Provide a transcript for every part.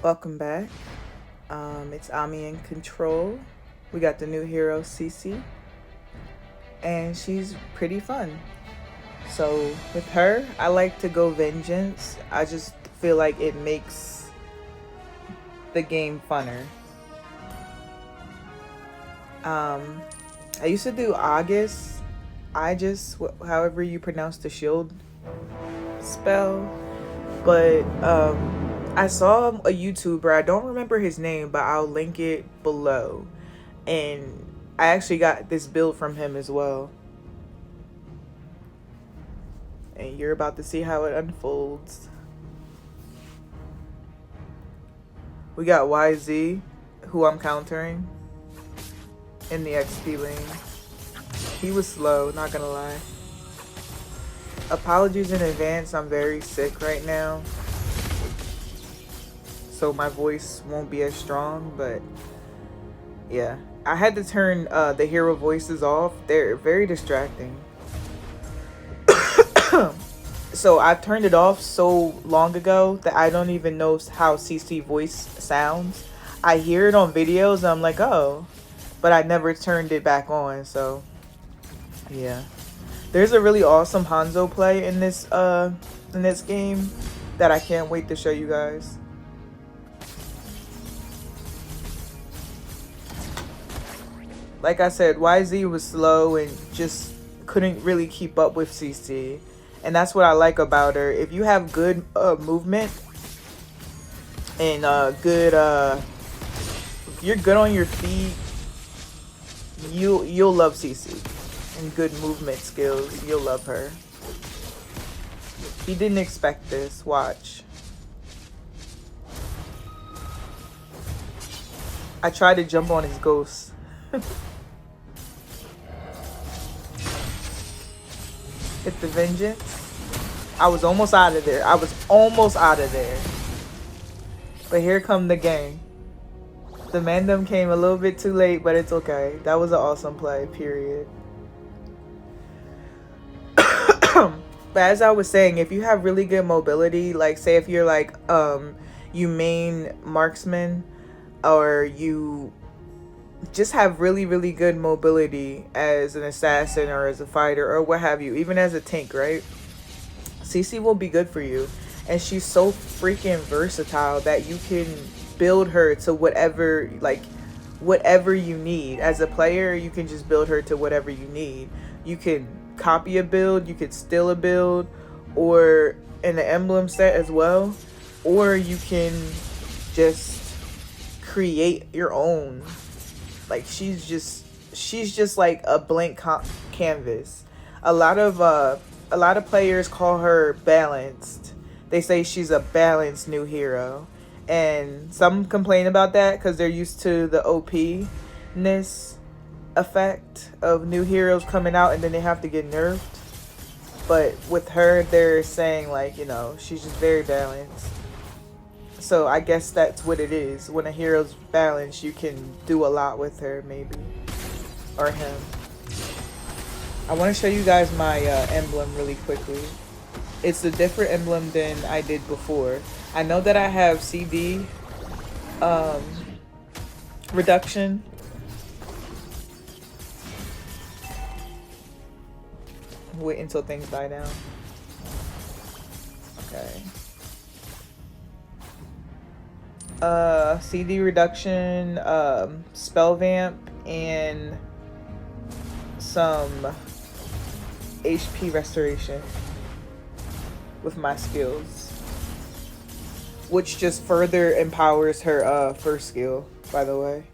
Welcome back. It's Ami in control. We got the new hero, Cici, and she's pretty fun. So, with her, I like to go Vengeance. I just feel like it makes the game funner. Um, I used to do August. However you pronounce the shield spell. But I saw a YouTuber. I don't remember his name, but I'll link it below. And I actually got this build from him as well. And you're about to see how it unfolds. We got YZ, who I'm countering in the XP lane. He was slow, not gonna lie. Apologies in advance, I'm very sick right now. So my voice won't be as strong, but yeah. I had to turn the hero voices off. They're very distracting. So I turned it off so long ago that I don't even know how CC voice sounds. I hear it on videos and I'm like, oh, but I never turned it back on. So yeah, there's a really awesome Hanzo play in this game that I can't wait to show you guys. Like I said, YZ was slow and just couldn't really keep up with CC. And that's what I like about her. If you have good movement and if you're good on your feet, you'll love CC. And good movement skills, you'll love her. He didn't expect this. Watch. I tried to jump on his ghost. Hit the vengeance. I was almost out of there. But here come the gang. The Mandem came a little bit too late, but it's okay. That was an awesome play, period. But as I was saying, if you have really good mobility, like say if you're like you main marksman, or you just have really good mobility as an assassin or as a fighter or what have you, even as a tank, right? CC will be good for you. And she's so freaking versatile that you can build her to whatever you need. As a player, you can just build her to whatever you need. You can copy a build, you could steal a build, or in the emblem set as well, or you can just create your own. Like she's just like a blank canvas. A lot of players call her balanced. They say she's a balanced new hero, and some complain about that because they're used to the OP-ness effect of new heroes coming out and then they have to get nerfed. But with her, they're saying like, you know, she's just very balanced. So I guess that's what it is. When a hero's balanced, you can do a lot with her, maybe. Or him. I want to show you guys my emblem really quickly. It's a different emblem than I did before. I know that I have CD reduction. Wait until things die down. Okay. CD reduction, spell vamp, and some HP restoration with my skills, which just further empowers her first skill, by the way.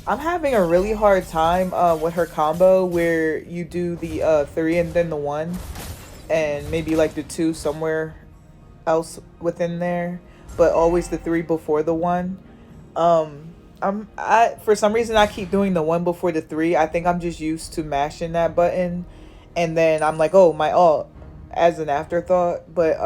I'm having a really hard time with her combo where you do the 3 and then the 1 and maybe like the 2 somewhere else within there, but always the 3 before the 1. For some reason I keep doing the 1 before the 3. I think I'm just used to mashing that button, and then I'm like, oh, my ult as an afterthought. But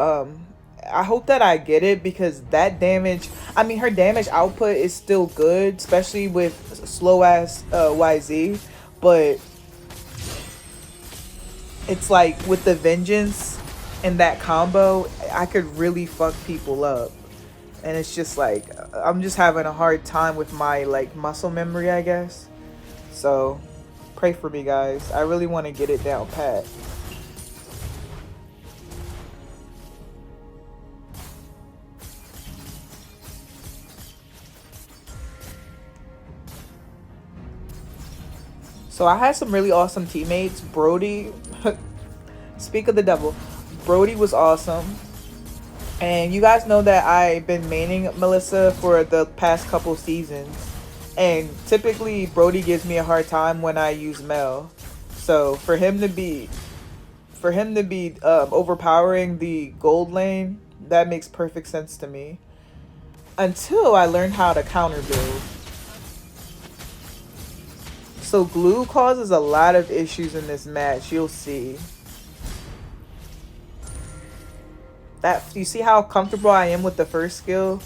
I hope that I get it, because that damage, I mean, her damage output is still good, especially with slow ass YZ, but it's like with the vengeance and that combo, I could really fuck people up. And it's just like I'm just having a hard time with my like muscle memory, I guess. So pray for me, guys. I really want to get it down pat. So I had some really awesome teammates. Brody, speak of the devil. Brody was awesome. And you guys know that I've been maining Melissa for the past couple seasons. And typically Brody gives me a hard time when I use Mel. So for him to be overpowering the gold lane, that makes perfect sense to me. Until I learned how to counter build. So glue causes a lot of issues in this match, you'll see. That you see how comfortable I am with the first skill?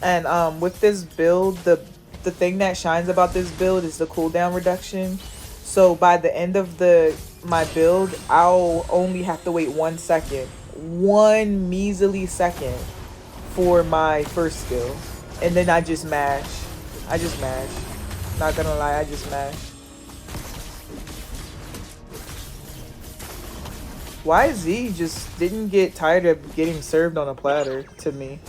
And with this build, the thing that shines about this build is the cooldown reduction. So by the end of my build, I'll only have to wait 1 second. 1 measly second for my first skill. And then I just mash. Not gonna lie, I just mash. YZ just didn't get tired of getting served on a platter to me.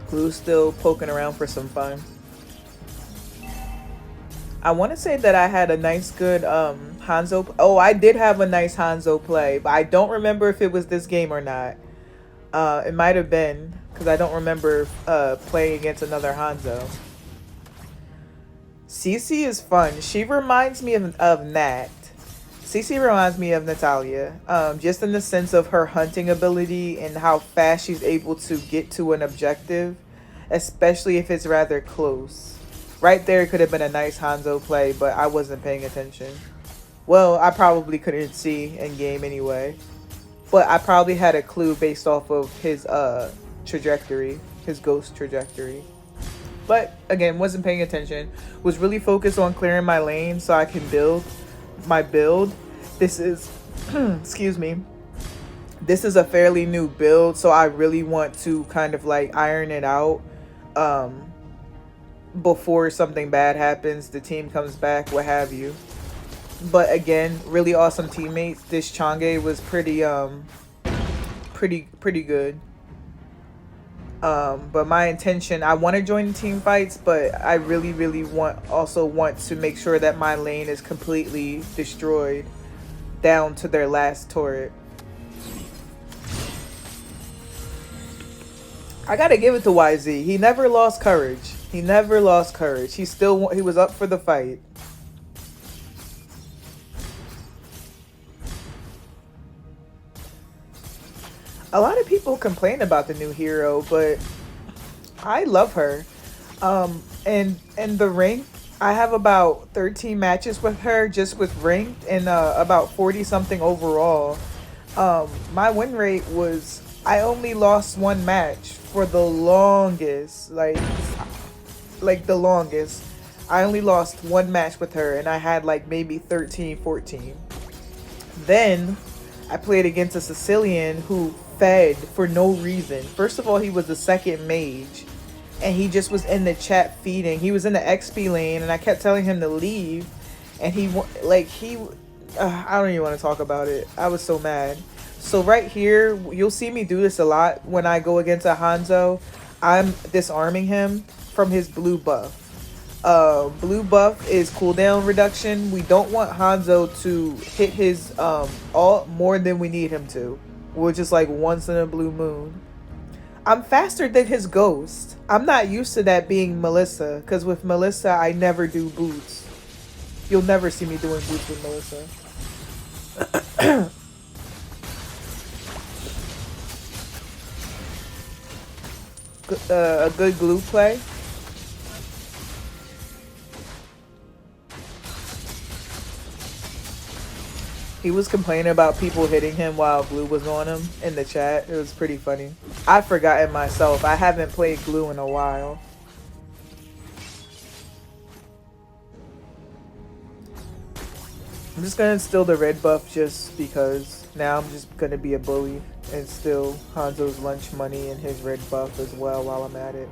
Glue's still poking around for some fun. I want to say that I had a nice good Hanzo. Oh, I did have a nice Hanzo play, but I don't remember if it was this game or not. It might have been, because I don't remember playing against another Hanzo. Cici is fun. She reminds me of Nat. Cici reminds me of Natalia. Just in the sense of her hunting ability and how fast she's able to get to an objective, especially if it's rather close. Right there could have been a nice Hanzo play, but I wasn't paying attention. Well, I probably couldn't see in game anyway. But I probably had a clue based off of his trajectory, his ghost trajectory. But again, wasn't paying attention. Was really focused on clearing my lane so I can build my build. This is, excuse me. This is a fairly new build, so I really want to kind of like iron it out before something bad happens, the team comes back, what have you. But again, really awesome teammates. This Chang'e was pretty good. But my intention, I want to join team fights, but I really also want to make sure that my lane is completely destroyed down to their last turret. I gotta give it to YZ. He never lost courage. He never lost courage. He was up for the fight. A lot of people complain about the new hero, but I love her. And the rank, I have about 13 matches with her just with ranked, and about 40 something overall. My win rate was, I only lost 1 match for the longest, like the longest. I only lost 1 match with her, and I had like maybe 13, 14. Then I played against a Sicilian who fed for no reason. First of all, he was the second mage, and he just was in the chat feeding. He was in the XP lane, and I kept telling him to leave, and I don't even want to talk about it. I was so mad. So right here, you'll see me do this a lot when I go against a Hanzo. I'm disarming him from his blue buff. Blue buff is cooldown reduction. We don't want Hanzo to hit his ult more than we need him to, which is like once in a blue moon. I'm faster than his ghost. I'm not used to that being Melissa, because with Melissa, I never do boots. You'll never see me doing boots with Melissa. A good glue play. He was complaining about people hitting him while glue was on him in the chat. It was pretty funny. I've forgotten myself. I haven't played glue in a while. I'm just gonna steal the red buff just because now I'm just gonna be a bully and steal Hanzo's lunch money and his red buff as well while I'm at it.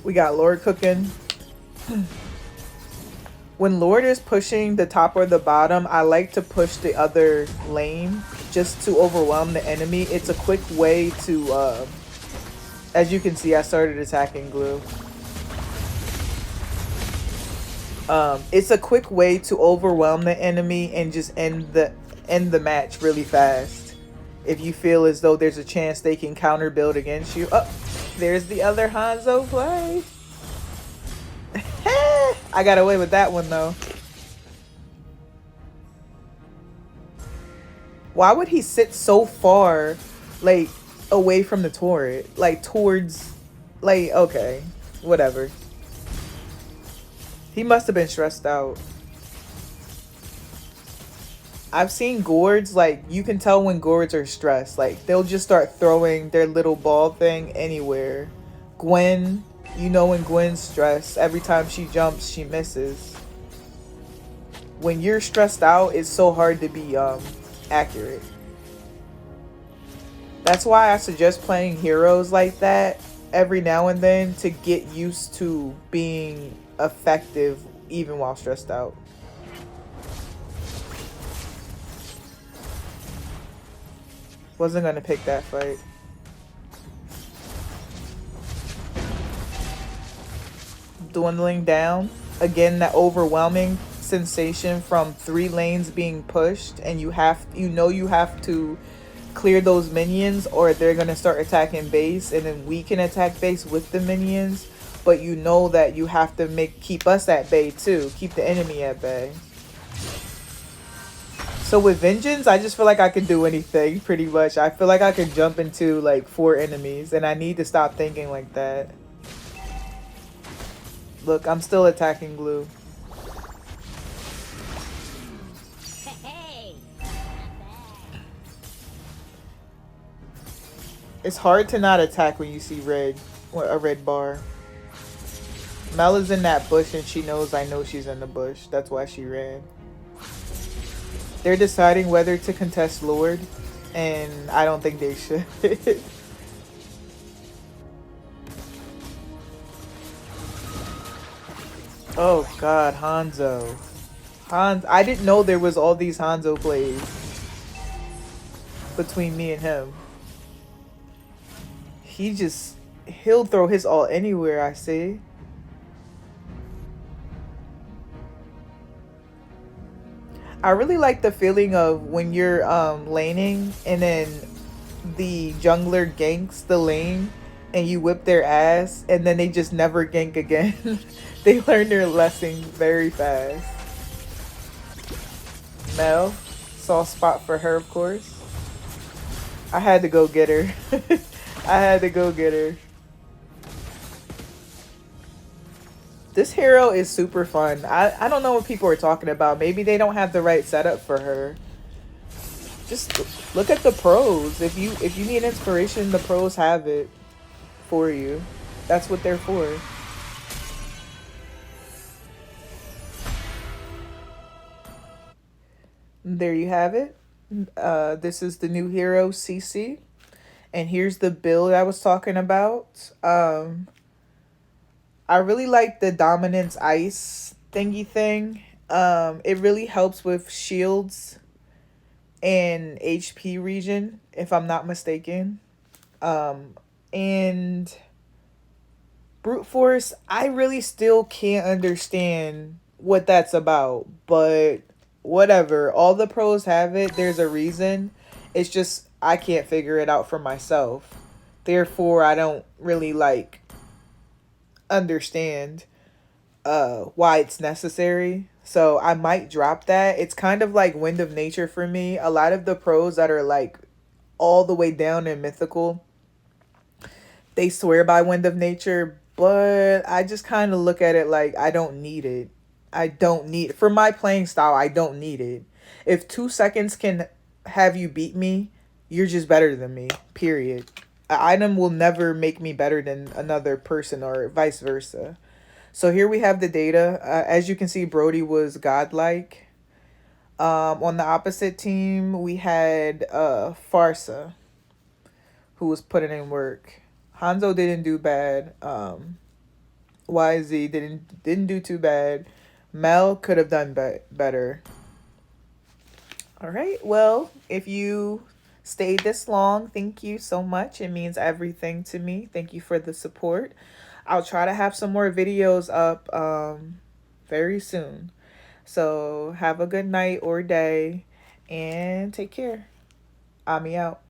We got Lord cooking. When Lord is pushing the top or the bottom, I like to push the other lane just to overwhelm the enemy. It's a quick way to, as you can see, I started attacking Glue. It's a quick way to overwhelm the enemy and just end the match really fast. If you feel as though there's a chance they can counter build against you. Oh, there's the other Hanzo play. I got away with that one though. Why would he sit so far, like, away from the turret? Like, towards, like, okay, whatever. He must have been stressed out. I've seen gourds, like, you can tell when gourds are stressed. Like, they'll just start throwing their little ball thing anywhere. Gwen, you know when Gwen's stressed, every time she jumps, she misses. When you're stressed out, it's so hard to be accurate. That's why I suggest playing heroes like that every now and then to get used to being effective even while stressed out. Wasn't gonna pick that fight. Dwindling down. Again, that overwhelming sensation from 3 lanes being pushed, and you have to clear those minions or they're gonna start attacking base, and then we can attack base with the minions, but you know that you have to keep us at bay too, keep the enemy at bay. So with Vengeance, I just feel like I can do anything pretty much. I feel like I can jump into like 4 enemies, and I need to stop thinking like that. Look, I'm still attacking Glue. It's hard to not attack when you see red, or a red bar. Mel is in that bush and she knows I know she's in the bush. That's why she ran. They're deciding whether to contest Lord, and I don't think they should. Oh god, Hanzo. I didn't know there was all these Hanzo plays between me and him. He'll throw his ult anywhere, I see. I really like the feeling of when you're laning and then the jungler ganks the lane and you whip their ass and then they just never gank again. They learn their lesson very fast. Mel, soft spot for her, of course. I had to go get her. I had to go get her. This hero is super fun. I don't know what people are talking about. Maybe they don't have the right setup for her. Just look at the pros. If you need inspiration, the pros have it for you. That's what they're for. There you have it. This is the new hero, Cici. And here's the build I was talking about. I really like the dominance ice thingy thing. It really helps with shields and HP regen, if I'm not mistaken. And brute force, I really still can't understand what that's about, but whatever. All the pros have it. There's a reason. It's just I can't figure it out for myself. Therefore, I don't really understand why it's necessary. So I might drop that. It's kind of like Wind of Nature for me. A lot of the pros that are like all the way down in mythical, they swear by Wind of Nature, but I just kind of look at it like I don't need it. I don't need for my playing style. I don't need it. If 2 seconds can have you beat me, You're just better than me, period. An item will never make me better than another person or vice versa. So here we have the data. As you can see, Brody was godlike. On the opposite team, we had Farsa, who was putting in work. Hanzo didn't do bad. YZ didn't do too bad. Mel could have done better. All right. Well, if you stayed this long, thank you so much. It means everything to me. Thank you for the support. I'll try to have some more videos up very soon. So have a good night or day and take care. Ami out.